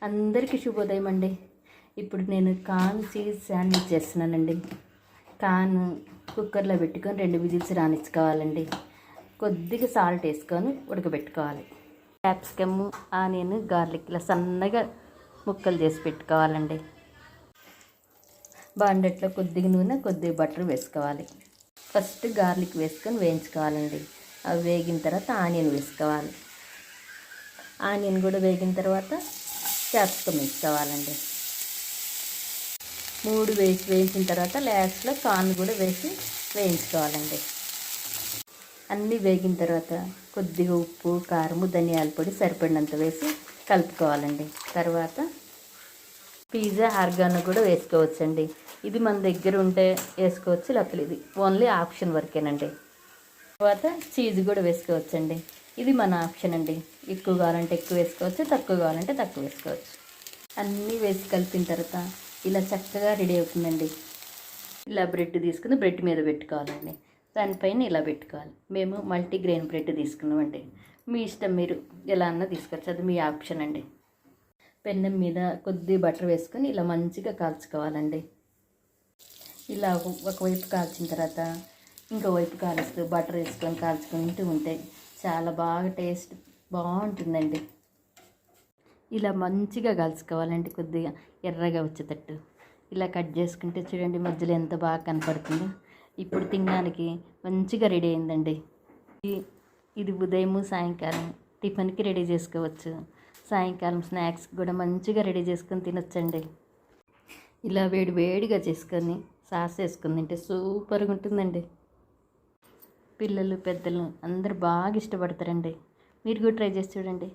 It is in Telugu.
అందరికీ శుభోదయం అండి. ఇప్పుడు నేను కార్న్ చీజ్ శాండ్విచ్ చేస్తున్నానండి. కార్న్ కుక్కర్లో పెట్టుకొని 2 విజిల్స్ రానిచ్చుకోవాలండి. కొద్దిగా సాల్ట్ వేసుకొని ఉడకబెట్టుకోవాలి. క్యాప్సికమ్, ఆనియన్, గార్లిక్ ఇలా సన్నగా ముక్కలు చేసి పెట్టుకోవాలండి. బాండెట్లో కొద్దిగా నూనె, కొద్దిగా బటర్ వేసుకోవాలి. ఫస్ట్ గార్లిక్ వేసుకొని వేయించుకోవాలండి. అవి వేగిన తర్వాత ఆనియన్ వేసుకోవాలి. ఆనియన్ కూడా వేగిన తర్వాత క్యాప్సికమ్ వేసుకోవాలండి. 3 వేయించిన తర్వాత లాస్ట్లో కార్న్ కూడా వేసి వేయించుకోవాలండి. అన్నీ వేగిన తర్వాత కొద్దిగా ఉప్పు, కారము, ధనియాల పొడి సరిపడినంత వేసి కలుపుకోవాలండి. తర్వాత పిజ్జా ఆర్గానో కూడా వేసుకోవచ్చండి. ఇది మన దగ్గర ఉంటే వేసుకోవచ్చు, లేకపోతే ఇది ఓన్లీ ఆప్షన్ వరకేనండి. తర్వాత చీజ్ కూడా వేసుకోవచ్చండి. ఇది మన ఆప్షన్ అండి. ఎక్కువ కావాలంటే ఎక్కువ వేసుకోవచ్చు, తక్కువ కావాలంటే తక్కువ వేసుకోవచ్చు. అన్నీ వేసి కలిపిన తర్వాత ఇలా చక్కగా రెడీ అవుతుందండి. ఇలా బ్రెడ్ తీసుకుని బ్రెడ్ మీద పెట్టుకోవాలండి. దానిపైన ఇలా పెట్టుకోవాలి. మేము మల్టీగ్రెయిన్ బ్రెడ్ తీసుకున్నామండి. మీ ఇష్టం, మీరు ఎలా అన్నా తీసుకోవచ్చు, అది మీ ఆప్షన్ అండి. పెన్నం మీద కొద్ది బటర్ వేసుకొని ఇలా మంచిగా కాల్చుకోవాలండి. ఇలా ఒకవైపు కాల్చిన తర్వాత ఇంకో వైపు కాలుస్తూ బటర్ వేసుకొని కాల్చుకుంటూ ఉంటే చాలా బాగా టేస్ట్ బాగుంటుందండి. ఇలా మంచిగా కాల్చుకోవాలండి. కొద్దిగా ఎర్రగా వచ్చేటట్టు ఇలా కట్ చేసుకుంటే చూడండి మధ్యలో ఎంత బాగా కనపడుతుందో. ఇప్పుడు తినడానికి మంచిగా రెడీ అయిందండి. ఇది ఉదయం, సాయంకాలం టిఫిన్కి రెడీ చేసుకోవచ్చు. సాయంకాలం స్నాక్స్ కూడా మంచిగా రెడీ చేసుకొని తినొచ్చండి. ఇలా వేడిగా చేసుకొని సాస్ వేసుకొని తింటే సూపర్గా ఉంటుందండి. పిల్లలు, పెద్దలు అందరూ బాగా ఇష్టపడతారండి. మీరు కూడా ట్రై చేసి చూడండి.